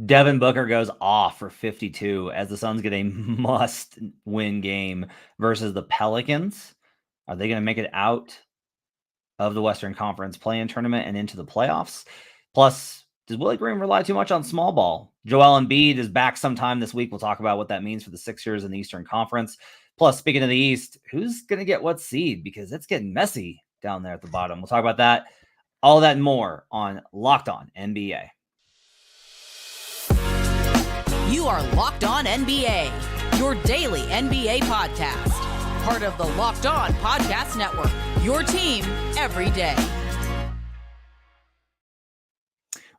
Devin Booker goes off for 52 as the Suns get a must-win game versus the Pelicans. Are they going to make it out of the Western Conference play-in tournament and into the playoffs? Plus, does Willie Green rely too much on small ball? Joel Embiid is back sometime this week. We'll talk about what that means for the Sixers in the Eastern Conference. Plus, speaking of the East, who's going to get what seed? Because it's getting messy down there at the bottom. We'll talk about that, all that and more on Locked On NBA. You are Locked On NBA, your daily NBA podcast. Part of the Locked On Podcast Network, your team every day.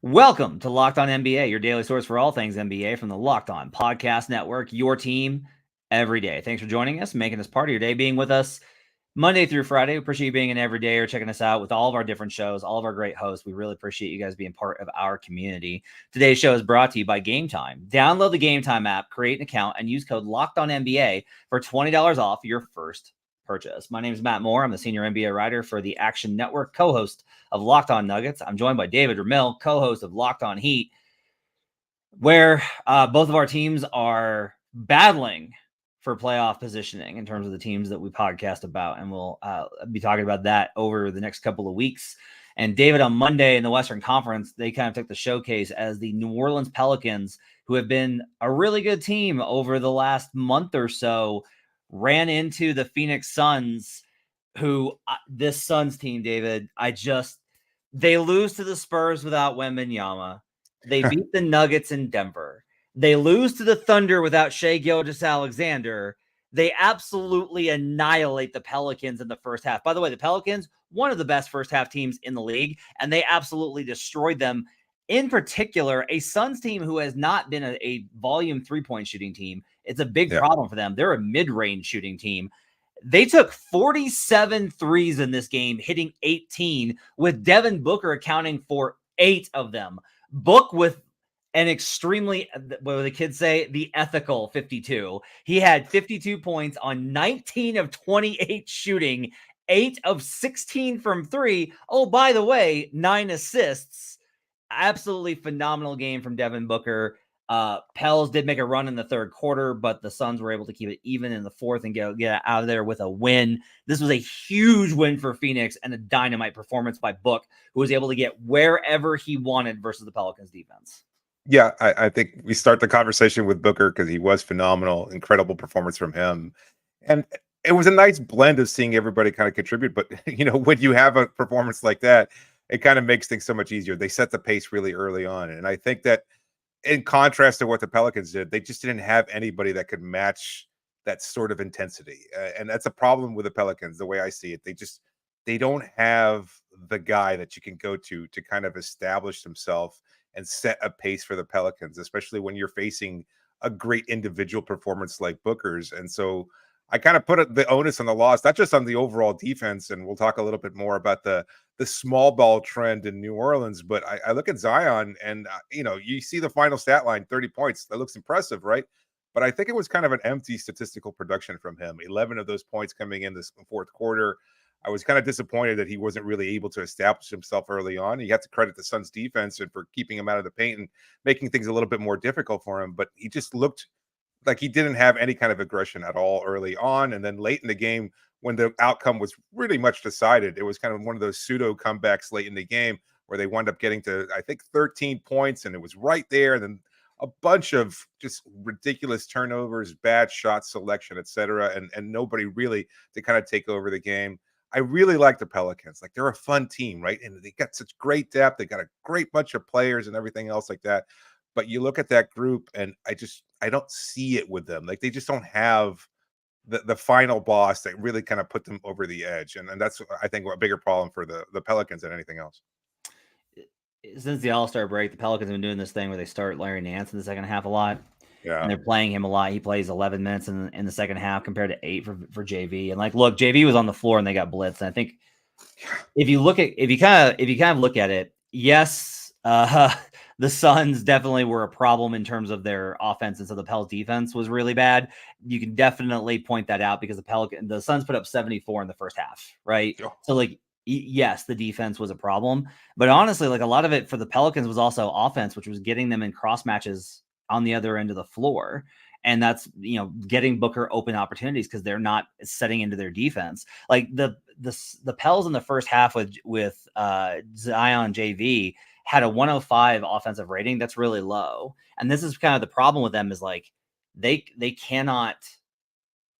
Welcome to Locked On NBA, your daily source for all things NBA from the Locked On Podcast Network, your team every day. Thanks for joining us, making us part of your day, being with us Monday through Friday. We appreciate you being in every day or checking us out with all of our different shows, all of our great hosts. We really appreciate you guys being part of our community. Today's show is brought to you by Game Time. Download the Game Time app, create an account, and use code LOCKEDONNBA for $20 off your first purchase. My name is Matt Moore. I'm the senior NBA writer for the Action Network, co-host of Locked On Nuggets. I'm joined by David Ramil, co-host of Locked On Heat, where both of our teams are battling for playoff positioning in terms of the teams that we podcast about. And we'll be talking about that over the next couple of weeks. And David, on Monday in the Western Conference, they kind of took the showcase as the New Orleans Pelicans, who have been a really good team over the last month or so, ran into the Phoenix Suns, who this Suns team, David, they lose to the Spurs without Wembanyama. They beat the Nuggets in Denver. They lose to the Thunder without Shai Gilgeous-Alexander. They absolutely annihilate the Pelicans in the first half. By the way, the Pelicans, one of the best first half teams in the league, and they absolutely destroyed them. In particular, a Suns team who has not been a volume three-point shooting team. It's a big problem for them. They're a mid-range shooting team. They took 47 threes in this game, hitting 18, with Devin Booker accounting for 8 of them. Book with an extremely, what do the kids say, the ethical 52. He had 52 points on 19 of 28 shooting, 8 of 16 from 3. Oh, by the way, 9 assists. Absolutely phenomenal game from Devin Booker. Pels did make a run in the third quarter, but the Suns were able to keep it even in the fourth and get out of there with a win. This was a huge win for Phoenix and a dynamite performance by Book, who was able to get wherever he wanted versus the Pelicans defense. Yeah, I think we start the conversation with Booker because he was phenomenal, incredible performance from him. And it was a nice blend of seeing everybody kind of contribute. But, when you have a performance like that, it kind of makes things so much easier. They set the pace really early on. And I think that in contrast to what the Pelicans did, they just didn't have anybody that could match that sort of intensity. And that's a problem with the Pelicans, the way I see it. They don't have the guy that you can go to kind of establish himself and set a pace for the Pelicans, especially when you're facing a great individual performance like Booker's. And so I kind of put the onus on the loss, not just on the overall defense, and we'll talk a little bit more about the small ball trend in New Orleans, but I look at Zion and, you see the final stat line, 30 points. That looks impressive, right? But I think it was kind of an empty statistical production from him. 11 of those points coming in this fourth quarter. I was kind of disappointed that he wasn't really able to establish himself early on. You have to credit the Suns defense and for keeping him out of the paint and making things a little bit more difficult for him. But he just looked like he didn't have any kind of aggression at all early on. And then late in the game, when the outcome was really much decided, it was kind of one of those pseudo comebacks late in the game where they wound up getting to, I think, 13 points, and it was right there. And then a bunch of just ridiculous turnovers, bad shot selection, etc., and nobody really to kind of take over the game. I really like the Pelicans. Like, they're a fun team, right? And they got such great depth. They got a great bunch of players and everything else like that. But you look at that group, and I don't see it with them. Like, they just don't have the final boss that really kind of put them over the edge. And that's, I think, a bigger problem for the Pelicans than anything else. Since the All-Star break, the Pelicans have been doing this thing where they start Larry Nance in the second half a lot. Yeah. And they're playing him a lot. He plays 11 minutes in the second half compared to 8 for JV. And look, JV was on the floor and they got blitzed. And I think if you kind of look at it, yes, the Suns definitely were a problem in terms of their offense, and so the Pels defense was really bad. You can definitely point that out because the Suns put up 74 in the first half, right? Yeah. So yes, the defense was a problem, but honestly, like a lot of it for the Pelicans was also offense, which was getting them in cross matches on the other end of the floor. And that's, getting Booker open opportunities because they're not setting into their defense. Like the Pels in the first half with Zion JV had a 105 offensive rating. That's really low. And this is kind of the problem with them is like they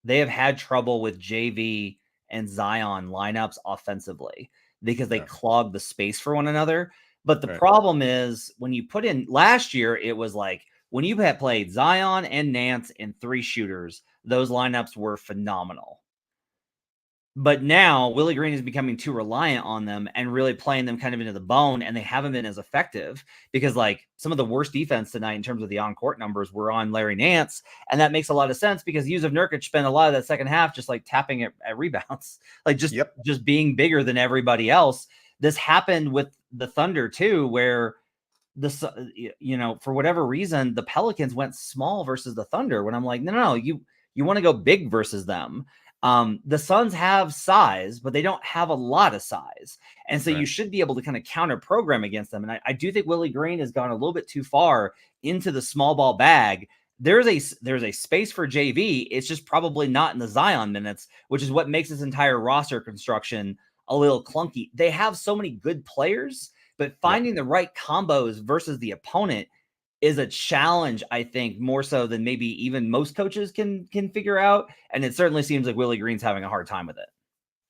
have had trouble with JV and Zion lineups offensively because they clog the space for one another. But the problem is when you put in last year, it was like when you had played Zion and Nance and 3 shooters, those lineups were phenomenal. But now Willie Green is becoming too reliant on them and really playing them kind of into the bone, and they haven't been as effective because like some of the worst defense tonight in terms of the on-court numbers were on Larry Nance. And that makes a lot of sense because Yusuf Nurkic spent a lot of that second half just like tapping at rebounds, like just being bigger than everybody else. This happened with the Thunder too, where for whatever reason, the Pelicans went small versus the Thunder when I'm like, no, you want to go big versus them. The Suns have size, but they don't have a lot of size. And so you should be able to kind of counter program against them. And I do think Willie Green has gone a little bit too far into the small ball bag. There's a space for JV. It's just probably not in the Zion minutes, which is what makes this entire roster construction a little clunky. They have so many good players, but finding the right combos versus the opponent is a challenge, I think, more so than maybe even most coaches can figure out. And it certainly seems like Willie Green's having a hard time with it.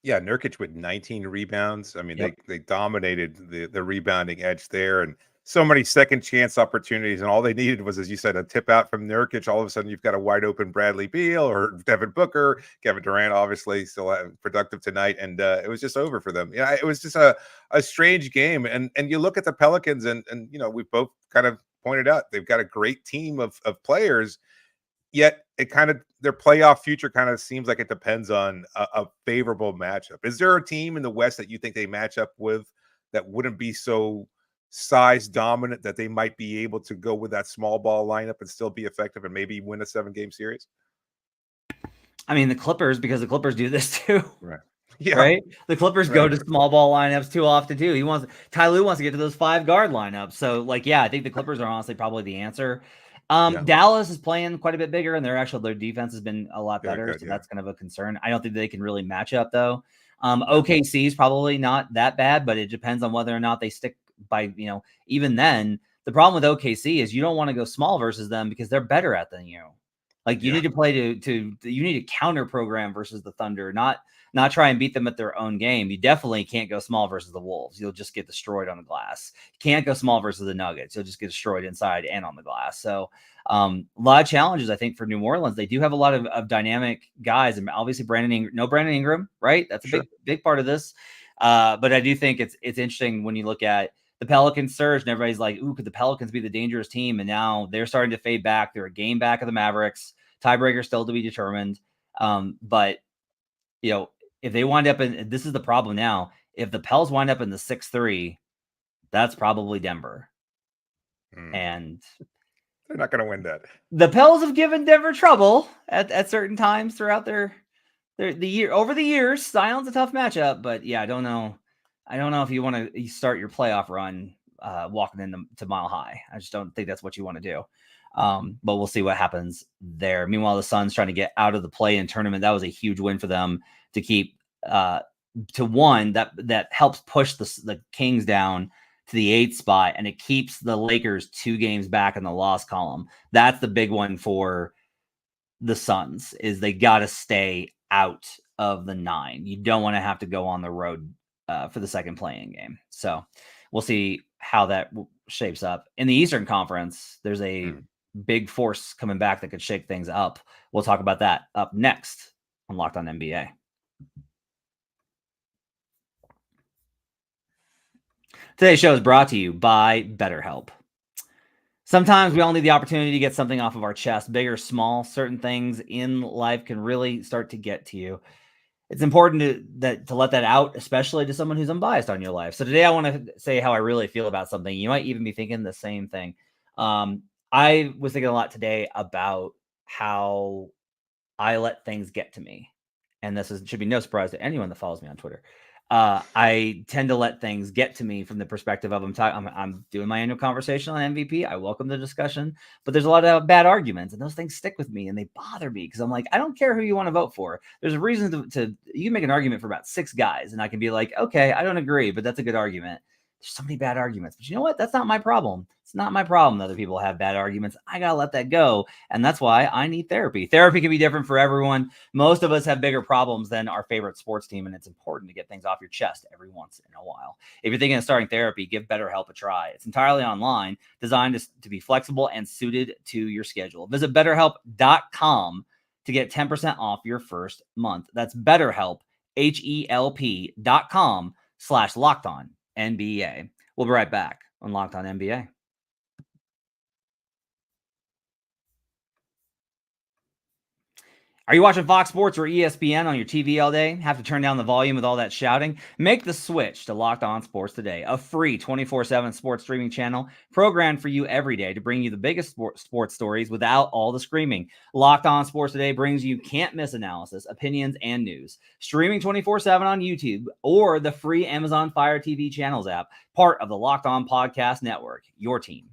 Yeah, Nurkic with 19 rebounds. I mean, they dominated the rebounding edge there, and so many second chance opportunities. And all they needed was, as you said, a tip out from Nurkic. All of a sudden, you've got a wide open Bradley Beal or Devin Booker. Kevin Durant, obviously, still productive tonight, and it was just over for them. Yeah, it was just a strange game. And you look at the Pelicans, and we both kind of pointed out they've got a great team of players. Yet it kind of their playoff future kind of seems like it depends on a favorable matchup. Is there a team in the West that you think they match up with that wouldn't be so size dominant that they might be able to go with that small ball lineup and still be effective and maybe win a 7-game series? I mean, the Clippers, because the Clippers do this too. Right. Yeah. Right. The Clippers go to small ball lineups too often too. Ty Lue wants to get to those 5 guard lineups. So like, I think the Clippers are honestly probably the answer. Dallas is playing quite a bit bigger, and their defense has been a lot better. So that's kind of a concern. I don't think they can really match up though. OKC is probably not that bad, but it depends on whether or not they stick by, even then the problem with OKC is you don't want to go small versus them because they're better at than you. Like you need to play you need to counter program versus the Thunder, not try and beat them at their own game. You definitely can't go small versus the Wolves. You'll just get destroyed on the glass. You can't go small versus the Nuggets. You'll just get destroyed inside and on the glass. So a lot of challenges, I think, for New Orleans. They do have a lot of dynamic guys, and obviously Brandon Ingram, right? That's a big part of this. But I do think it's interesting when you look at the Pelicans surge and everybody's like, ooh, could the Pelicans be the dangerous team? And now they're starting to fade back. They're a game back of the Mavericks. Tiebreaker still to be determined. But if they wind up in, this is the problem now, if the Pels wind up in the 6-3, that's probably Denver. And they're not going to win that. The Pels have given Denver trouble at certain times throughout the year. Over the years, Zion's a tough matchup, but I don't know if you want to start your playoff run walking into Mile High. I just don't think that's what you want to do. But we'll see what happens there. Meanwhile, the Suns trying to get out of the play-in tournament. That was a huge win for them to keep to one that helps push the Kings down to the 8th spot, and it keeps the Lakers 2 games back in the loss column. That's the big one for the Suns, is they got to stay out of the 9. You don't want to have to go on the road for the second play-in game. So we'll see how that shapes up. In the Eastern Conference, there's a big force coming back that could shake things up. We'll talk about that up next on Locked On NBA. Today's show is brought to you by BetterHelp. Sometimes we all need the opportunity to get something off of our chest, big or small. Certain things in life can really start to get to you. It's important to let that out, especially to someone who's unbiased on your life. So today I want to say how I really feel about something. You might even be thinking the same thing. I was thinking a lot today about how I let things get to me. And this should be no surprise to anyone that follows me on Twitter. I tend to let things get to me from the perspective of I'm doing my annual conversation on MVP. I welcome the discussion, but there's a lot of bad arguments, and those things stick with me and they bother me because I'm like, I don't care who you want to vote for. There's a reason to you can make an argument for about 6 guys, and I can be like, okay, I don't agree, but that's a good argument. There's so many bad arguments, but you know what? That's not my problem. It's not my problem that other people have bad arguments. I gotta let that go, and that's why I need therapy. Therapy can be different for everyone. Most of us have bigger problems than our favorite sports team, and it's important to get things off your chest every once in a while. If you're thinking of starting therapy, give BetterHelp a try. It's entirely online, designed to be flexible and suited to your schedule. Visit BetterHelp.com to get 10% off your first month. That's BetterHelp, HELP.com/LockedOnNBA. We'll be right back on Locked On NBA. Are you watching Fox Sports or ESPN on your TV all day? Have to turn down the volume with all that shouting? Make the switch to Locked On Sports Today, a free 24/7 sports streaming channel programmed for you every day to bring you the biggest sports stories without all the screaming. Locked On Sports Today brings you can't-miss analysis, opinions, and news. Streaming 24/7 on YouTube or the free Amazon Fire TV channels app, part of the Locked On Podcast Network, your team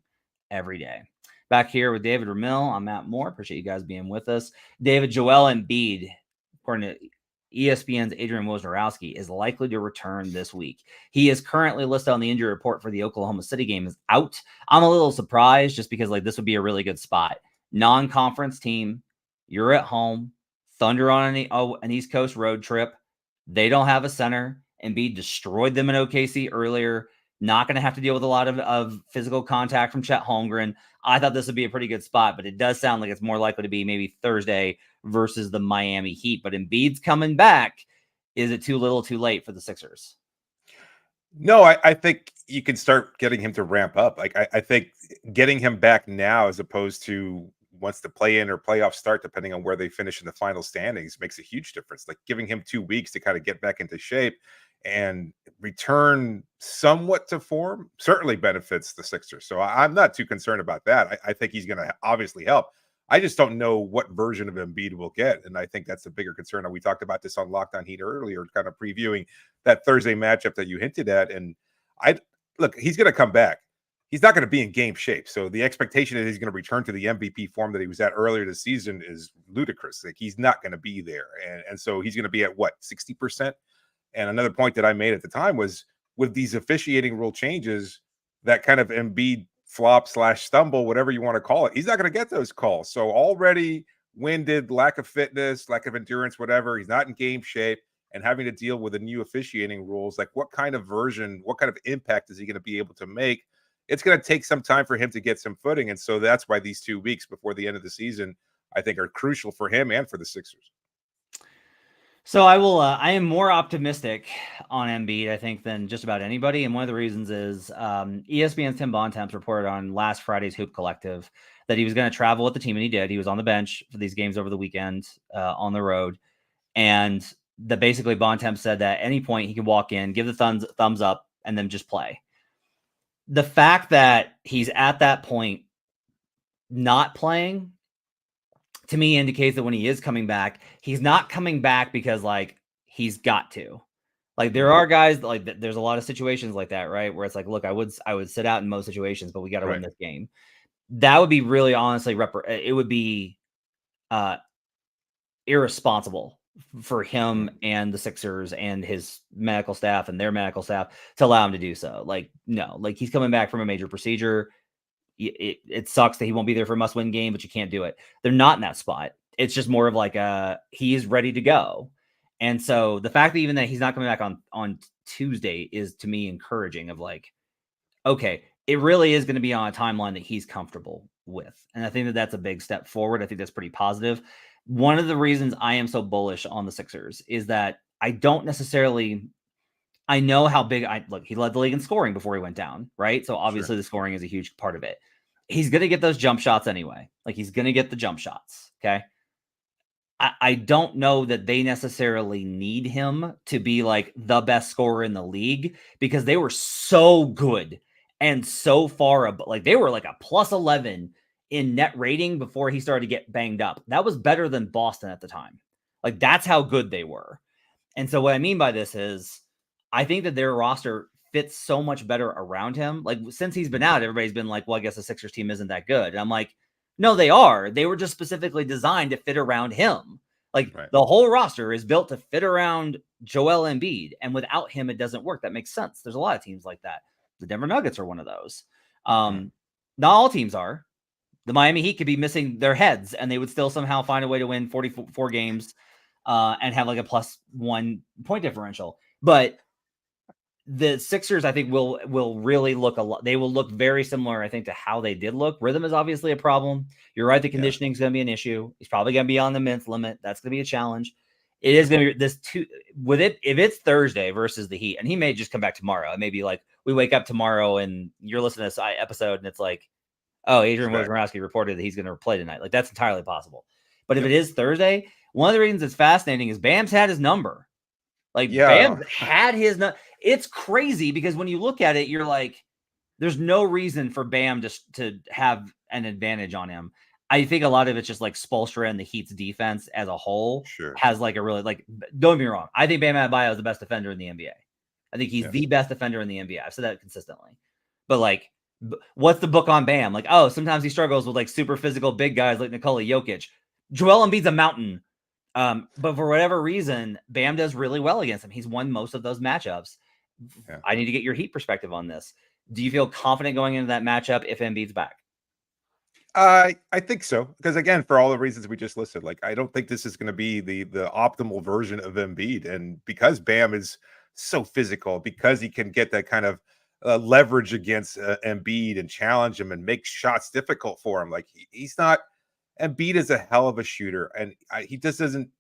every day. Back here with David Ramil. I'm Matt Moore. Appreciate you guys being with us. David, Joel Embiid, according to ESPN's Adrian Wojnarowski, is likely to return this week. He is currently listed on the injury report for the Oklahoma City game as out. I'm a little surprised just because this would be a really good spot. Non-conference team. You're at home. Thunder on an East Coast road trip. They don't have a center. Embiid destroyed them in OKC earlier. Not going to have to deal with a lot of physical contact from Chet Holmgren. I thought this would be a pretty good spot, but it does sound like it's more likely to be maybe Thursday versus the Miami Heat. But Embiid's coming back. Is it too little too late for the Sixers? No, I think you can start getting him to ramp up. I think getting him back now as opposed to once the play-in or playoffs start, depending on where they finish in the final standings, makes a huge difference. Like giving him 2 weeks to kind of get back into shape and return somewhat to form certainly benefits the Sixers. So I'm not too concerned about that. I think he's going to obviously help. I just don't know what version of Embiid we'll get. And I think that's a bigger concern. And we talked about this on Locked On Heat earlier, kind of previewing that Thursday matchup that you hinted at. And look, he's going to come back. He's not going to be in game shape. So the expectation that he's going to return to the MVP form that he was at earlier this season is ludicrous. Like he's not going to be there. And so he's going to be at what, 60%? And another point that I made at the time was with these officiating rule changes, that kind of Embiid flop/stumble, whatever you want to call it, he's not going to get those calls. So already winded, lack of fitness, lack of endurance, whatever. He's not in game shape and having to deal with the new officiating rules. Like what kind of impact is he going to be able to make? It's going to take some time for him to get some footing. And so that's why these 2 weeks before the end of the season, I think, are crucial for him and for the Sixers. So I am more optimistic on Embiid, I think, than just about anybody. And one of the reasons is ESPN's Tim Bontemps reported on last Friday's Hoop Collective that he was going to travel with the team, and he did. He was on the bench for these games over the weekend on the road. And basically Bontemps said that at any point he could walk in, give the thumbs up, and then just play. The fact that he's at that point not playing, to me, indicates that when he is coming back, he's not coming back because he's got to. There are guys there's a lot of situations like that, right? Where it's like, look, I would sit out in most situations, but we got to win this game. That would be really honestly, it would be irresponsible for him and the Sixers and his medical staff and their medical staff to allow him to do so. No, he's coming back from a major procedure. It sucks that he won't be there for a must-win game, but you can't do it. They're not in that spot. It's just more of he is ready to go. And so the fact that even that he's not coming back on Tuesday is, to me, encouraging of okay, it really is going to be on a timeline that he's comfortable with. And I think that that's a big step forward. I think that's pretty positive. One of the reasons I am so bullish on the Sixers is that I know how big he led the league in scoring before he went down, right? So obviously the scoring is a huge part of it. He's going to get those jump shots anyway. He's going to get the jump shots. Okay. I don't know that they necessarily need him to be the best scorer in the league because they were so good and so far they were a plus 11 in net rating before he started to get banged up. That was better than Boston at the time. That's how good they were. And so what I mean by this is I think that their roster fits so much better around him. Like since he's been out, everybody's been like, well, I guess the Sixers team isn't that good. And I'm like, no, they are. They were just specifically designed to fit around him. Like the whole roster is built to fit around Joel Embiid. And without him, it doesn't work. That makes sense. There's a lot of teams like that. The Denver Nuggets are one of those. Not all teams are. The Miami Heat could be missing their heads and they would still somehow find a way to win 44 games and have like a +1 point differential. But the Sixers, I think, will really look a lot. They will look very similar, I think, to how they did look. Rhythm is obviously a problem. You're right. The conditioning is going to be an issue. He's probably going to be on the minutes limit. That's going to be a challenge. It is going to be this with it. If it's Thursday versus the Heat, and he may just come back tomorrow. It may be like we wake up tomorrow and you're listening to this episode and it's like, oh, Adrian Wojnarowski reported that he's going to play tonight. Like that's entirely possible. But if it is Thursday, one of the reasons it's fascinating is Bam's had his number. Like Bam had his number. It's crazy because when you look at it, you're like, there's no reason for Bam to have an advantage on him. I think a lot of it's just like Spoelstra and the Heat's defense as a whole has like a really like, don't get me wrong. I think Bam Adebayo is the best defender in the NBA. I think he's the best defender in the NBA. I've said that consistently. But like, what's the book on Bam? Like, oh, sometimes he struggles with like super physical big guys like Nikola Jokic. Joel Embiid's a mountain. But for whatever reason, Bam does really well against him. He's won most of those matchups. I need to get your Heat perspective on this. Do you feel confident going into that matchup if Embiid's back? I think so. Because again, for all the reasons we just listed, like I don't think this is going to be the optimal version of Embiid. And because Bam is so physical, because he can get that kind of leverage against Embiid and challenge him and make shots difficult for him. Like he's not, Embiid is a hell of a shooter. And he just doesn't,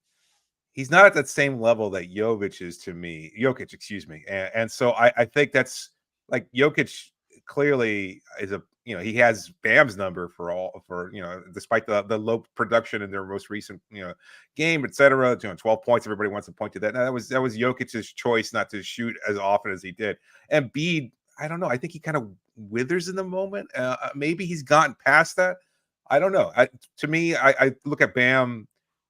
he's not at that same level that Jokic is to me. Jokic, excuse me. And so I think that's like Jokic clearly is a, you know, he has Bam's number for despite the low production in their most recent, game, etc. 12 points. Everybody wants to point to that. Now, that was Jokic's choice not to shoot as often as he did. And Embiid, I don't know. I think he kind of withers in the moment. Maybe he's gotten past that. I don't know. To me, I look at Bam,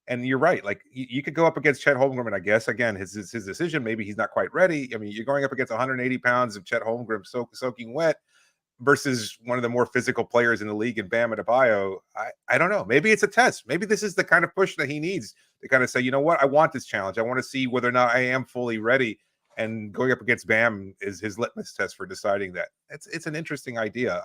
and you're right. Like you could go up against Chet Holmgren, and I guess again his decision. Maybe he's not quite ready. I mean, you're going up against 180 pounds of Chet Holmgren soaking wet versus one of the more physical players in the league in Bam Adebayo. I don't know. Maybe it's a test. Maybe this is the kind of push that he needs to kind of say, you know what, I want this challenge. I want to see whether or not I am fully ready. And going up against Bam is his litmus test for deciding that. It's an interesting idea.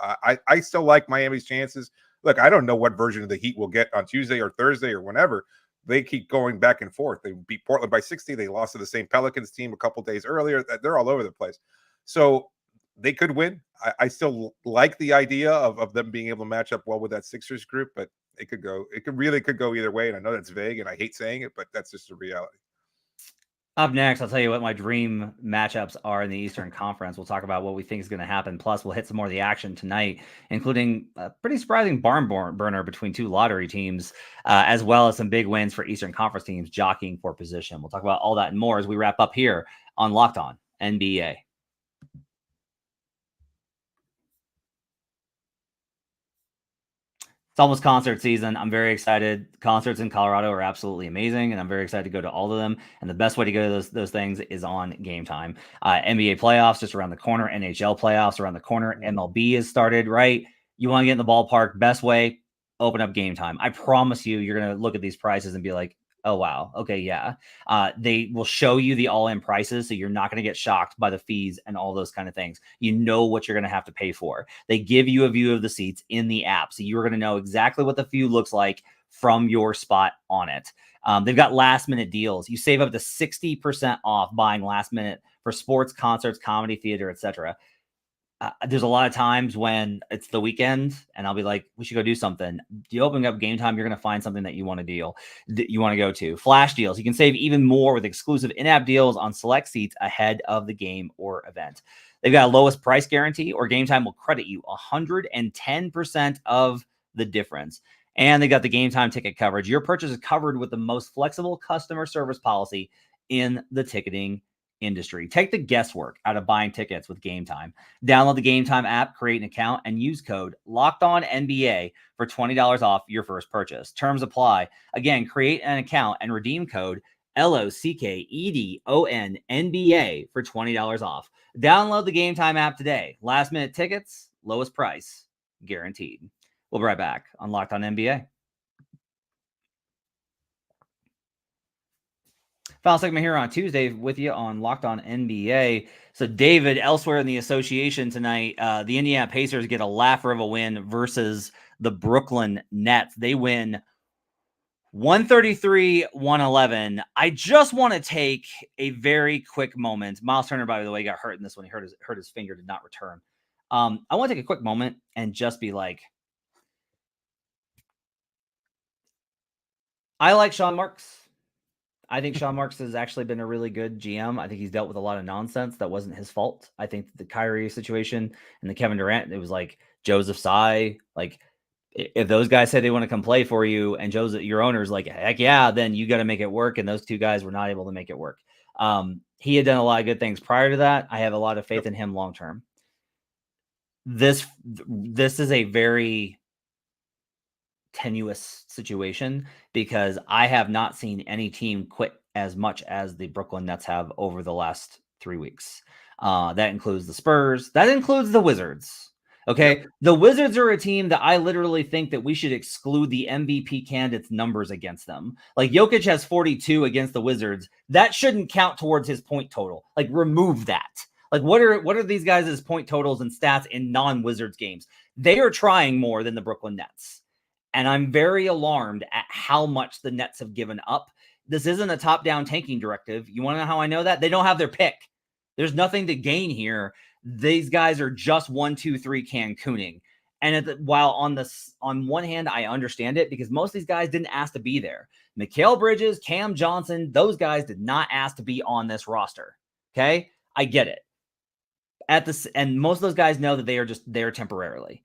I still like Miami's chances. Look, I don't know what version of the Heat we'll get on Tuesday or Thursday or whenever. They keep going back and forth. They beat Portland by 60. They lost to the same Pelicans team a couple days earlier. They're all over the place. So they could win. I still like the idea of them being able to match up well with that Sixers group, but it could go either way. And I know that's vague and I hate saying it, but that's just the reality. Up next, I'll tell you what my dream matchups are in the Eastern Conference. We'll talk about what we think is going to happen. Plus, we'll hit some more of the action tonight, including a pretty surprising barn burner between two lottery teams, as well as some big wins for Eastern Conference teams jockeying for position. We'll talk about all that and more as we wrap up here on Locked On NBA. It's almost concert season. I'm very excited. Concerts in Colorado are absolutely amazing, and I'm very excited to go to all of them. And the best way to go to those things is on Game Time. NBA playoffs just around the corner. NHL playoffs around the corner. MLB has started, right? You want to get in the ballpark. Best way, open up Game Time. I promise you're going to look at these prices and be like, oh, wow. Okay, yeah. They will show you the all-in prices, so you're not going to get shocked by the fees and all those kind of things. You know what you're going to have to pay for. They give you a view of the seats in the app, so you're going to know exactly what the view looks like from your spot on it. They've got last-minute deals. You save up to 60% off buying last minute for sports, concerts, comedy, theater, etc. There's a lot of times when it's the weekend and I'll be like, we should go do something. You open up Game Time, you're going to find something that you want to go to. Flash deals. You can save even more with exclusive in-app deals on select seats ahead of the game or event. They've got a lowest price guarantee, or Game Time will credit you 110% of the difference. And they got the Game Time ticket coverage. Your purchase is covered with the most flexible customer service policy in the ticketing industry. Take the guesswork out of buying tickets with Game Time. Download the Game Time app, create an account, and use code LOCKEDONNBA for $20 off your first purchase. Terms apply. Again, create an account and redeem code LOCKEDON NBA for $20 off. Download the Game Time app today. Last minute tickets, lowest price, guaranteed. We'll be right back on Locked On NBA. Final segment here on Tuesday with you on Locked On NBA. So, David, elsewhere in the association tonight, the Indiana Pacers get a laugher of a win versus the Brooklyn Nets. They win 133-111. I just want to take a very quick moment. Miles Turner, by the way, got hurt in this one. He hurt his finger, did not return. I want to take a quick moment and just be like, I like Sean Marks. I think Sean Marks has actually been a really good GM. I think he's dealt with a lot of nonsense that wasn't his fault. I think the Kyrie situation and the Kevin Durant, it was like Joseph Tsai. Like, if those guys say they want to come play for you and Joseph, your owner's like, heck yeah, then you got to make it work. And those two guys were not able to make it work. He had done a lot of good things prior to that. I have a lot of faith in him long-term. This is a very tenuous situation because I have not seen any team quit as much as the Brooklyn Nets have over the last 3 weeks. That includes the Spurs. That includes the Wizards. Okay. Yep. The Wizards are a team that I literally think that we should exclude the MVP candidates numbers against them. Like, Jokic has 42 against the Wizards. That shouldn't count towards his point total. Like, remove that. Like, what are these guys' point totals and stats in non-Wizards games? They are trying more than the Brooklyn Nets. And I'm very alarmed at how much the Nets have given up. This isn't a top-down tanking directive. You want to know how I know that? They don't have their pick. There's nothing to gain here. These guys are just 1, 2, 3 Cancooning. And while on one hand, I understand it because most of these guys didn't ask to be there. Mikal Bridges, Cam Johnson, those guys did not ask to be on this roster. Okay? I get it. And most of those guys know that they are just there temporarily.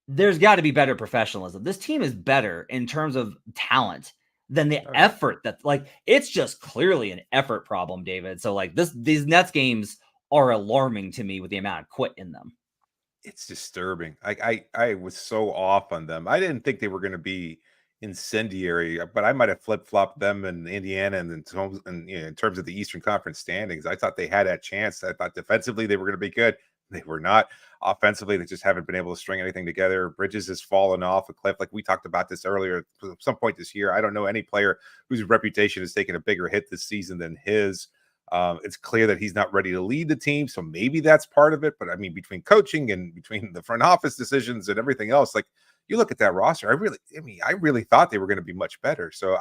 There's got to be better professionalism. This team is better in terms of talent than the effort that, like, it's just clearly an effort problem, David. So, like, these Nets games are alarming to me with the amount of quit in them. It's disturbing. I was so off on them. I didn't think they were going to be incendiary, but I might have flip-flopped them in Indiana and in terms of the Eastern Conference standings. I thought they had that chance. I thought defensively they were going to be good. They were not. Offensively, they just haven't been able to string anything together. Bridges has fallen off a cliff. Like we talked about this earlier, at some point this year. I don't know any player whose reputation has taken a bigger hit this season than his. It's clear that he's not ready to lead the team. So maybe that's part of it. But I mean, between coaching and between the front office decisions and everything else, like you look at that roster, I really thought they were going to be much better. So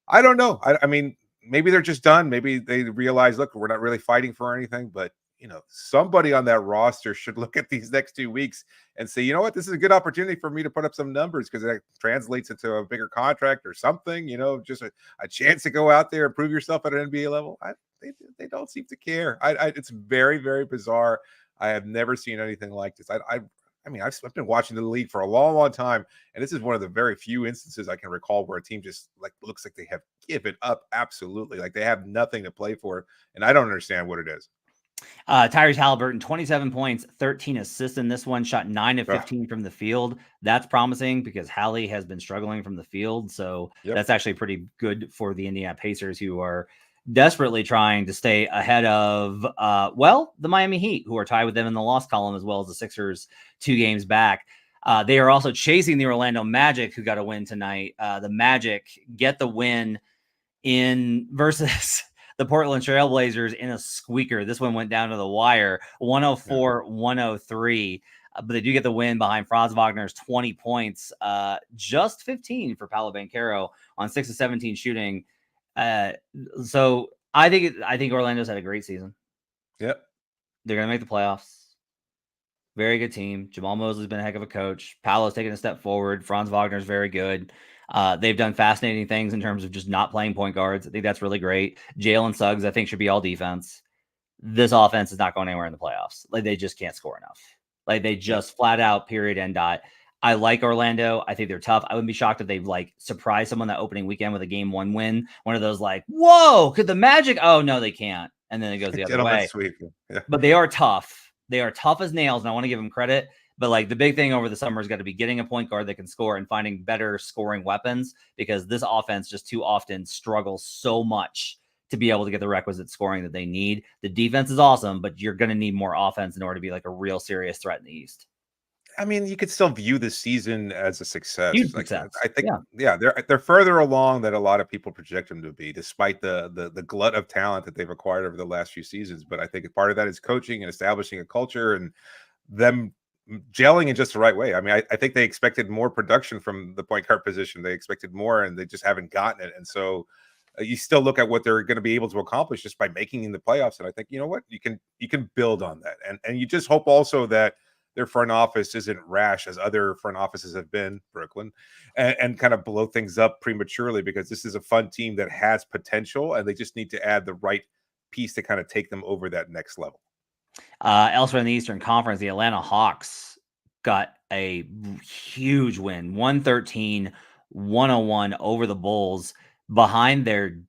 I don't know. I mean, maybe they're just done. Maybe they realize, look, we're not really fighting for anything, but somebody on that roster should look at these next 2 weeks and say, you know what, this is a good opportunity for me to put up some numbers because that translates into a bigger contract or something, just a chance to go out there and prove yourself at an NBA level. They don't seem to care. It's very, very bizarre. I have never seen anything like this. I mean, I've been watching the league for a long, long time, and this is one of the very few instances I can recall where a team just like looks like they have given up absolutely, like they have nothing to play for, and I don't understand what it is. Tyrese Halliburton, 27 points, 13 assists in this one, shot 9 of 15 from the field. That's promising because Hallie has been struggling from the field. So that's actually pretty good for the Indiana Pacers, who are desperately trying to stay ahead of, the Miami Heat, who are tied with them in the loss column, as well as the Sixers 2 games back. They are also chasing the Orlando Magic, who got a win tonight. The Magic get the win versus the Portland Trailblazers in a squeaker. This one went down to the wire, 104-103. But they do get the win behind Franz Wagner's 20 points, just 15 for Paolo Banchero on 6 of 17 shooting. So I think Orlando's had a great season. Yep. They're going to make the playoffs. Very good team. Jamal Mosley's been a heck of a coach. Paolo's taken a step forward. Franz Wagner's very good. They've done fascinating things in terms of just not playing point guards. I think that's really great. Jalen Suggs, I think, should be all defense. This offense is not going anywhere in the playoffs. Like, they just can't score enough. Like, they just flat out, period, end dot. I like Orlando. I think they're tough. I wouldn't be shocked if they surprise someone that opening weekend with a game 1 win. One of those whoa, could the Magic? Oh, no, they can't. And then it goes the other way. Yeah. But they are tough. They are tough as nails, and I want to give them credit. But like the big thing over the summer has got to be getting a point guard that can score and finding better scoring weapons, because this offense just too often struggles so much to be able to get the requisite scoring that they need. The defense is awesome, but you're going to need more offense in order to be like a real serious threat in the East. I mean, you could still view the season as a success. Huge Like success. I think, yeah, they're further along than a lot of people project them to be, despite the glut of talent that they've acquired over the last few seasons. But I think part of that is coaching and establishing a culture and them gelling in just the right way. I mean, I think they expected more production from the point guard position. They expected more, and they just haven't gotten it. And so you still look at what they're going to be able to accomplish just by making in the playoffs. And I think, you know what, you can build on that. And you just hope also that their front office isn't rash as other front offices have been, Brooklyn, and kind of blow things up prematurely, because this is a fun team that has potential, and they just need to add the right piece to kind of take them over that next level. Elsewhere in the Eastern Conference, the Atlanta Hawks got a huge win, 113-101 over the Bulls behind their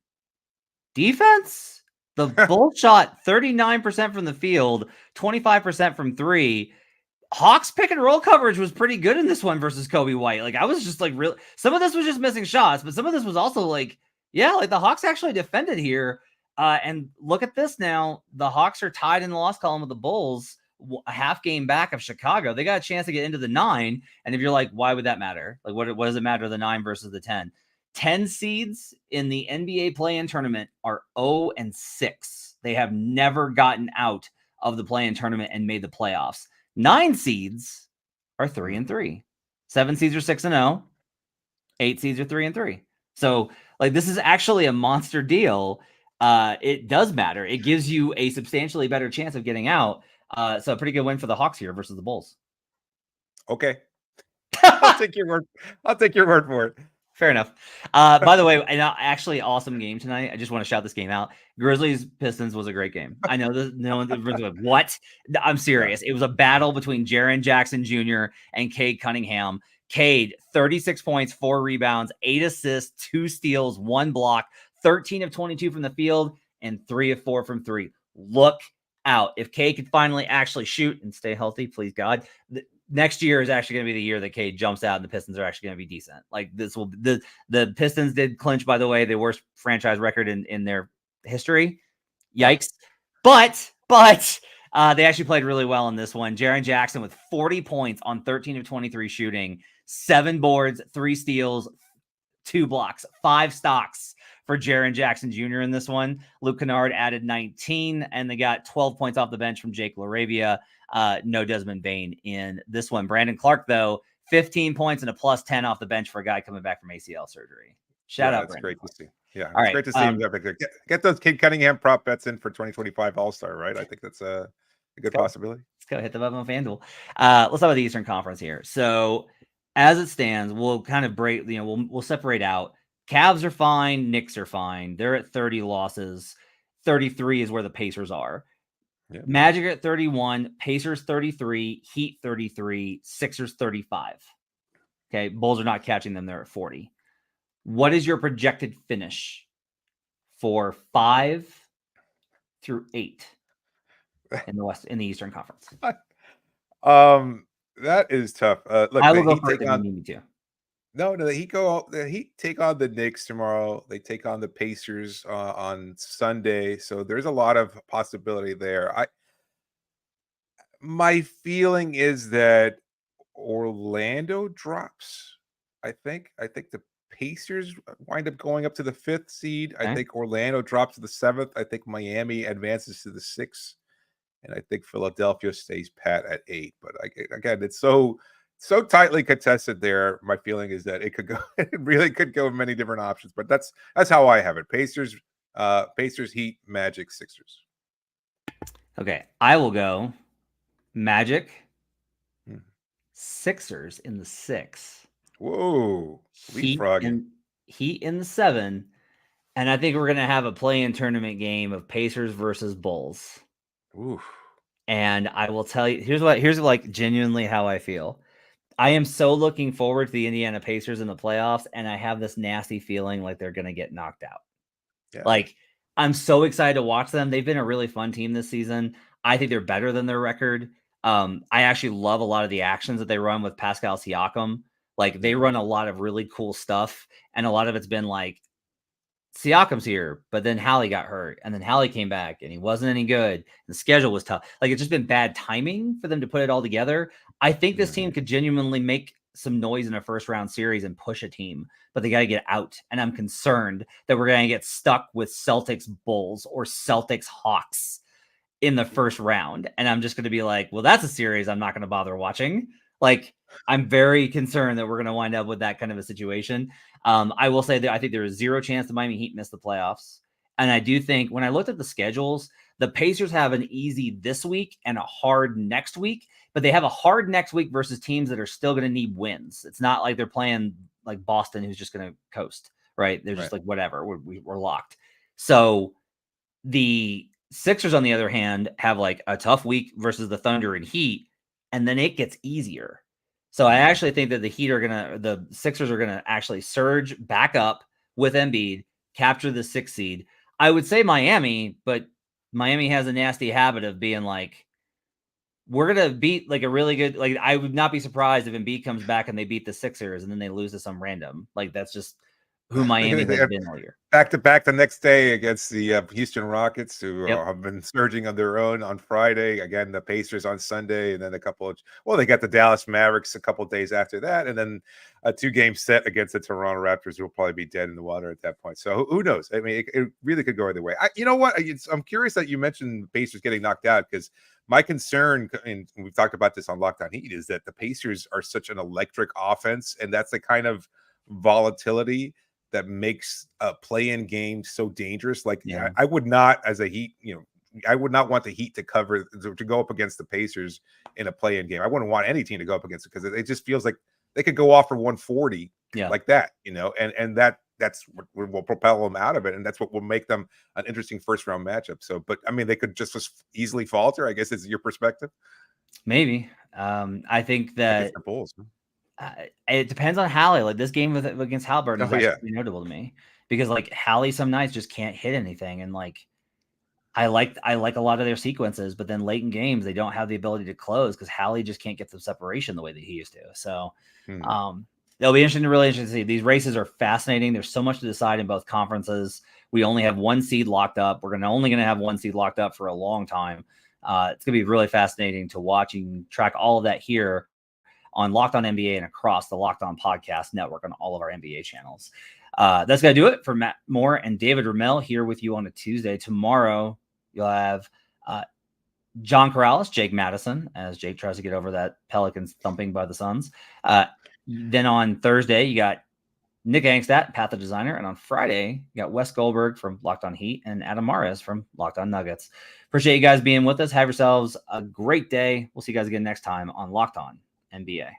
defense. The Bulls shot 39% from the field, 25% from three. Hawks pick and roll coverage was pretty good in this one versus Kobe White. Like I was just like real. Some of this was just missing shots, but some of this was also like, yeah, like the Hawks actually defended here. And look at this now. The Hawks are tied in the loss column with the Bulls, a half game back of Chicago. They got a chance to get into the 9. And if you're like, why would that matter? Like, what does it matter, the 9 versus the 10? 10 seeds in the NBA play-in tournament are 0-6. They have never gotten out of the play-in tournament and made the playoffs. 9 seeds are 3-3. 7 seeds are 6-0. 8 seeds are 3-3. So, like, this is actually a monster deal. It does matter. It gives you a substantially better chance of getting out. So, a pretty good win for the Hawks here versus the Bulls. Okay, I'll take your word. I'll take your word for it. Fair enough. By the way, and actually awesome game tonight. I just want to shout this game out. Grizzlies Pistons was a great game. I know that no one's like, what? I'm serious. It was a battle between Jaren Jackson Jr. and Cade Cunningham. Cade, 36 points, 4 rebounds, 8 assists, 2 steals, 1 block, 13 of 22 from the field, and 3 of 4 from 3. Look out. If Cade could finally actually shoot and stay healthy, please God, next year is actually going to be the year that Cade jumps out and the Pistons are actually going to be decent. Like this will the Pistons did clinch, by the way, the worst franchise record in their history. Yikes. But they actually played really well in this one. Jaren Jackson with 40 points on 13 of 23 shooting, 7 boards, 3 steals, 2 blocks, 5 stocks for Jaren Jackson Jr. in this one. Luke Kennard added 19, and they got 12 points off the bench from Jake LaRavia. No Desmond Bane in this one. Brandon Clark, though, 15 points and a plus 10 off the bench for a guy coming back from ACL surgery. Shout out, That's Brandon great Clark. to see. Yeah, All it's right, great to see him. Get those Cade Cunningham prop bets in for 2025 All-Star, right? I think that's a good possibility. Let's go hit the button on FanDuel. Let's talk about the Eastern Conference here. So as it stands, we'll kind of break, we'll separate out. Cavs are fine. Knicks are fine. They're at 30 losses. 33 is where the Pacers are. Yeah. Magic at 31, Pacers 33, Heat 33, Sixers 35. Okay, Bulls are not catching them. They're at 40. What is your projected finish for 5 through 8 in the Eastern Conference? That is tough. Look, I will go first if you need me to. No, the Heat take on the Knicks tomorrow. They take on the Pacers on Sunday. So there's a lot of possibility there. My feeling is that Orlando drops. I think the Pacers wind up going up to the 5th seed. Okay. I think Orlando drops to the 7th. I think Miami advances to the 6th. And I think Philadelphia stays pat at 8. But again, it's so tightly contested there. My feeling is that it really could go in many different options. But that's how I have it. Pacers, Heat, Magic, Sixers. Okay, I will go Magic, Sixers in the 6. Whoa, leapfrogging. Heat in the 7. And I think we're going to have a play-in tournament game of Pacers versus Bulls. Oof. And I will tell you, here's like genuinely how I feel. I am so looking forward to the Indiana Pacers in the playoffs, and I have this nasty feeling like they're going to get knocked out. Yeah. Like, I'm so excited to watch them. They've been a really fun team this season. I think they're better than their record. I actually love a lot of the actions that they run with Pascal Siakam. Like they run a lot of really cool stuff, and a lot of it's been like Siakam's here, but then Hallie got hurt, and then Hallie came back, and he wasn't any good. The schedule was tough. Like it's just been bad timing for them to put it all together. I think this team could genuinely make some noise in a first round series and push a team, but they got to get out. And I'm concerned that we're going to get stuck with Celtics Bulls or Celtics Hawks in the first round. And I'm just going to be like, well, that's a series I'm not going to bother watching. Like, I'm very concerned that we're going to wind up with that kind of a situation. I will say that I think there is zero chance the Miami Heat miss the playoffs. And I do think when I looked at the schedules, the Pacers have an easy this week and a hard next week, but they have a hard next week versus teams that are still going to need wins. It's not like they're playing like Boston, who's just going to coast, right? They're just like, whatever, we're locked. So the Sixers, on the other hand, have like a tough week versus the Thunder and Heat, and then it gets easier. So I actually think that the Sixers are gonna actually surge back up with Embiid, capture the 6th seed. I would say Miami, but Miami has a nasty habit of being like, we're gonna beat like a really good. Like I would not be surprised if Embiid comes back and they beat the Sixers and then they lose to some random. Like that's just who Miami has been all year. Back to back the next day against the Houston Rockets, who have been surging on their own on Friday. Again, the Pacers on Sunday, and then they got the Dallas Mavericks a couple of days after that, and then a 2-game set against the Toronto Raptors, who will probably be dead in the water at that point. So who knows? I mean, it really could go either way. You know what? I'm curious that you mentioned the Pacers getting knocked out, because my concern, and we've talked about this on Locked On Heat, is that the Pacers are such an electric offense, and that's the kind of volatility that makes a play-in game so dangerous. Like I would not, as a Heat, I would not want the Heat to go up against the Pacers in a play-in game. I wouldn't want any team to go up against it, because it just feels like they could go off for 140 like that, and that's what will propel them out of it, and that's what will make them an interesting first-round matchup. So, but I mean, they could just easily falter, I guess, is your perspective. Maybe. I think that the Bulls. It depends on Hallie. Like this game against Halliburton is actually notable to me, because like Hallie some nights just can't hit anything, and like I like a lot of their sequences, but then late in games they don't have the ability to close because Hallie just can't get the separation the way that he used to. So it'll be really interesting to see. These races are fascinating. There's so much to decide in both conferences. We only have 1 seed locked up. We're only going to have 1 seed locked up for a long time. It's going to be really fascinating to watch and track all of that here on Locked On NBA and across the Locked On Podcast Network on all of our NBA channels. That's going to do it for Matt Moore and David Ramil here with you on a Tuesday. Tomorrow, you'll have John Corrales, Jake Madison, as Jake tries to get over that Pelicans thumping by the Suns. Then on Thursday, you got Nick Angstadt, Path the Designer. And on Friday, you got Wes Goldberg from Locked On Heat and Adam Mares from Locked On Nuggets. Appreciate you guys being with us. Have yourselves a great day. We'll see you guys again next time on Locked On NBA.